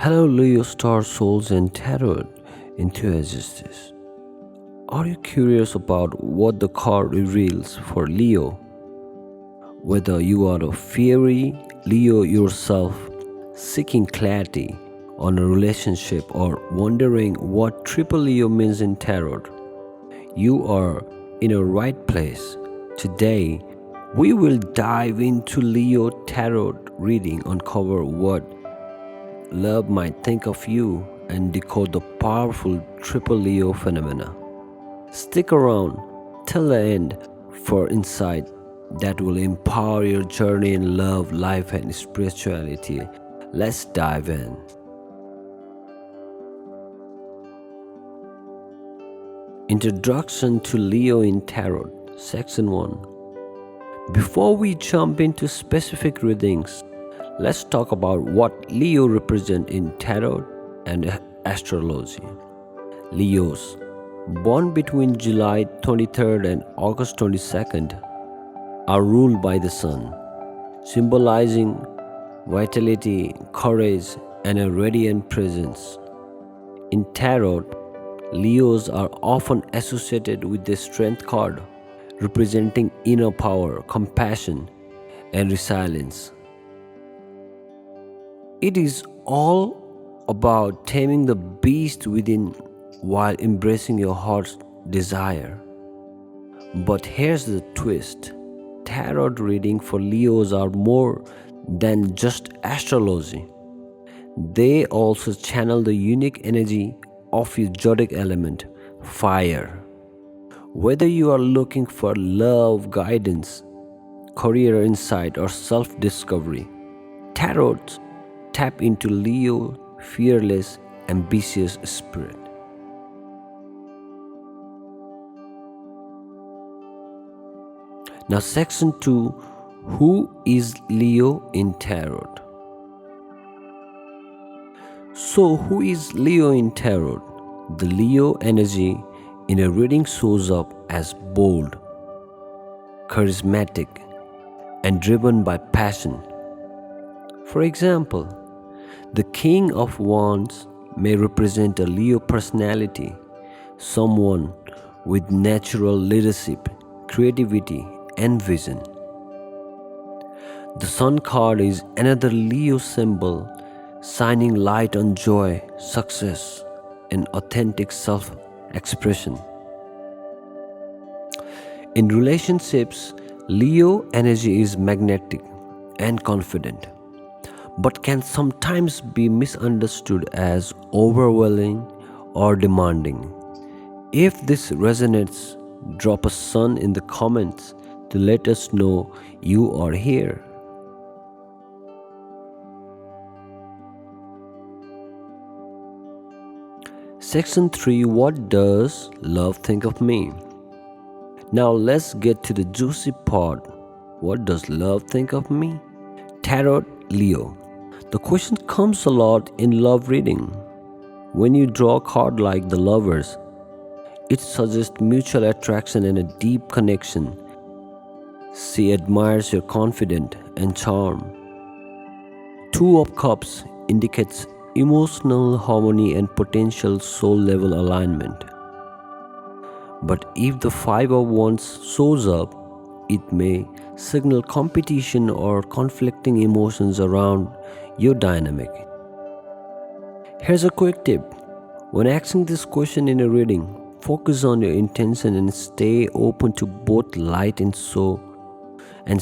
Hello, Leo star souls and tarot enthusiasts. Are you curious about what the card reveals for Leo? Whether you are a fairy Leo yourself, seeking clarity on a relationship, or wondering what triple Leo means in tarot, you are in a right place. Today, we will dive into Leo tarot reading, uncover what love might think of you, and decode the powerful triple Leo phenomena. Stick around till the end for insight that will empower your journey in love, life, and spirituality. Let's dive in. Introduction to Leo in Tarot, Section 1. Before we jump into specific readings, let's talk about what Leo represents in tarot and astrology. Leos, born between July 23rd and August 22nd, are ruled by the sun, symbolizing vitality, courage, and a radiant presence. In tarot, Leos are often associated with the Strength card, representing inner power, compassion, and resilience. It is all about taming the beast within while embracing your heart's desire. But here's the twist: tarot reading for Leos are more than just astrology. They also channel the unique energy of your zodiac element, fire. Whether you are looking for love, guidance, career insight, or self discovery, tarot tap into Leo fearless, ambitious spirit. Now, section 2: Who is Leo in Tarot? So, who is Leo in Tarot? The Leo energy in a reading shows up as bold, charismatic, and driven by passion. For example, the King of Wands may represent a Leo personality, someone with natural leadership, creativity, and vision. The Sun card is another Leo symbol, shining light on joy, success, and authentic self expression. In relationships, Leo energy is magnetic and confident, but can sometimes be misunderstood as overwhelming or demanding. If this resonates, drop a sun in the comments to let us know you are here. Section 3: What does love think of me? Now let's get to the juicy part. What does love think of me? Tarot Leo. The question comes a lot in love reading. When you draw a card like the Lovers, it suggests mutual attraction and a deep connection. She admires your confidence and charm. Two of Cups indicates emotional harmony and potential soul level alignment. But if the Five of Wands shows up, it may signal competition or conflicting emotions around your dynamic. Here's a quick tip: when asking this question in a reading, focus on your intention and stay open to both light and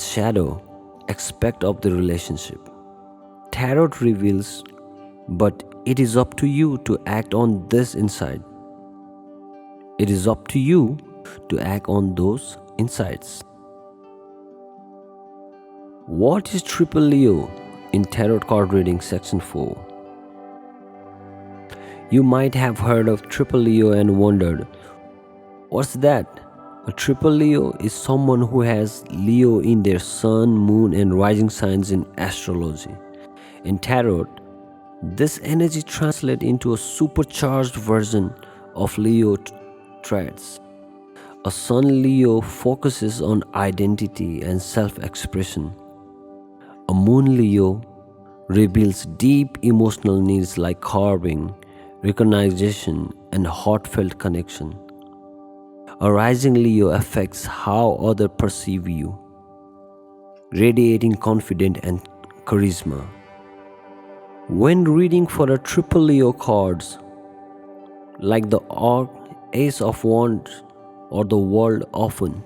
shadow aspect of the relationship. Tarot reveals, but it is up to you to act on this insight. It is up to you to act on those insights. What is Triple Leo in Tarot card reading, section 4? You might have heard of Triple Leo and wondered, what's that? A Triple Leo is someone who has Leo in their sun, moon, and rising signs in astrology. In Tarot, this energy translates into a supercharged version of Leo traits. A Sun Leo focuses on identity and self expression. A Moon Leo reveals deep emotional needs like carving, recognition, and heartfelt connection. A rising Leo affects how others perceive you, radiating confidence and charisma. When reading for a triple Leo cards like the Ace of Wands or the World often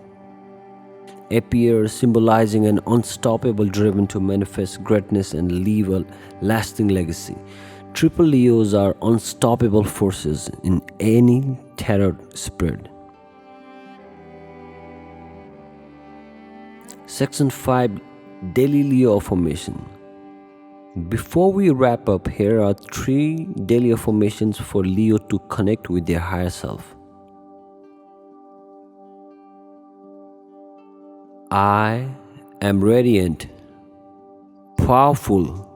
appear symbolizing an unstoppable driven to manifest greatness and leave a lasting legacy. Triple Leos are unstoppable forces in any tarot spread. Section 5, Daily Leo Affirmation. Before we wrap up, here are 3 daily affirmations for Leo to connect with their higher self. I am radiant, powerful,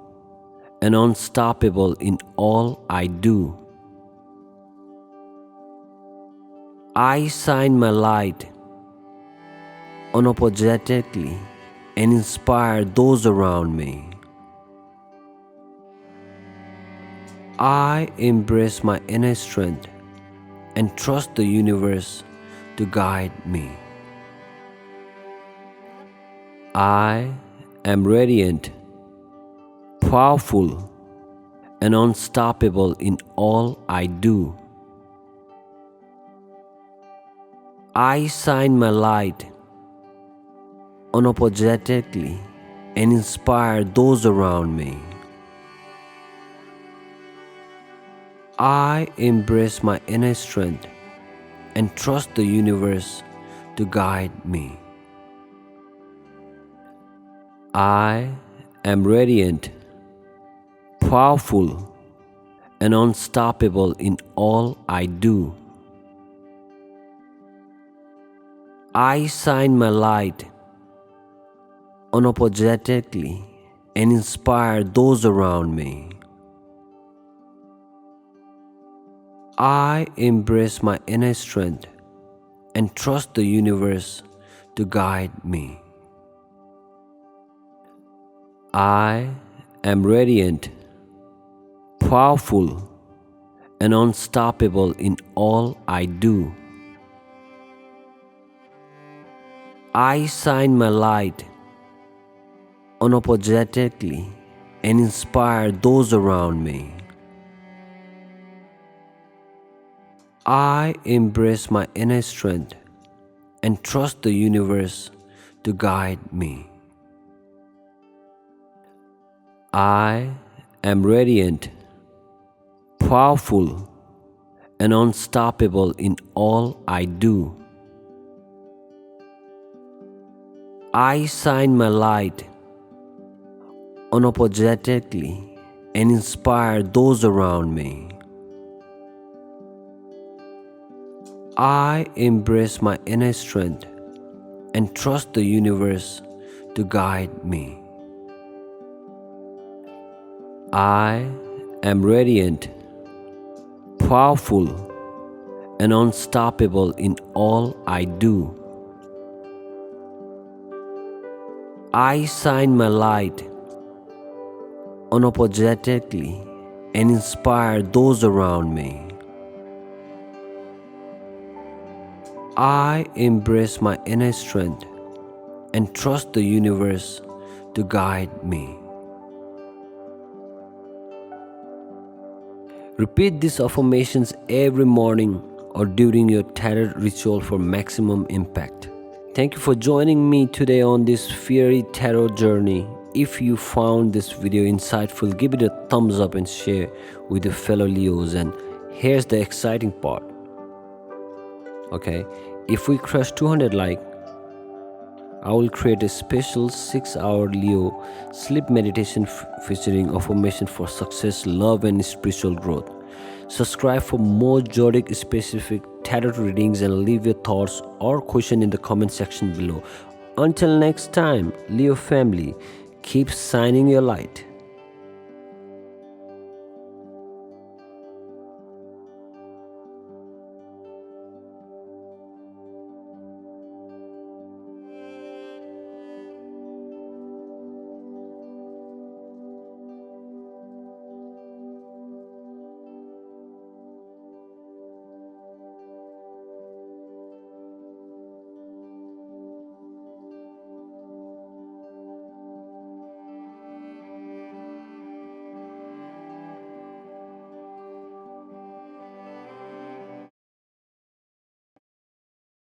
and unstoppable in all I do. I shine my light unapologetically and inspire those around me. I embrace my inner strength and trust the universe to guide me. I am radiant, powerful, and unstoppable in all I do. I shine my light unapologetically and inspire those around me. I embrace my inner strength and trust the universe to guide me. I am radiant, powerful, and unstoppable in all I do. I shine my light unapologetically and inspire those around me. I embrace my inner strength and trust the universe to guide me. I am radiant, powerful, and unstoppable in all I do. I shine my light unapologetically and inspire those around me. I embrace my inner strength and trust the universe to guide me. I am radiant, powerful, and unstoppable in all I do. I shine my light unapologetically and inspire those around me. I embrace my inner strength and trust the universe to guide me. I am radiant, powerful, and unstoppable in all I do. I shine my light unapologetically and inspire those around me. I embrace my inner strength and trust the universe to guide me. Repeat these affirmations every morning or during your tarot ritual for maximum impact. Thank you for joining me today on this fairy tarot journey. If you found this video insightful, give it a thumbs up and share with your fellow Leos. And here's the exciting part. Okay, if we crush 200 likes, I will create a special 6-hour Leo sleep meditation featuring affirmation for success, love, and spiritual growth. Subscribe for more zodiac specific tarot readings and leave your thoughts or question in the comment section below. Until next time, Leo family, keep shining your light.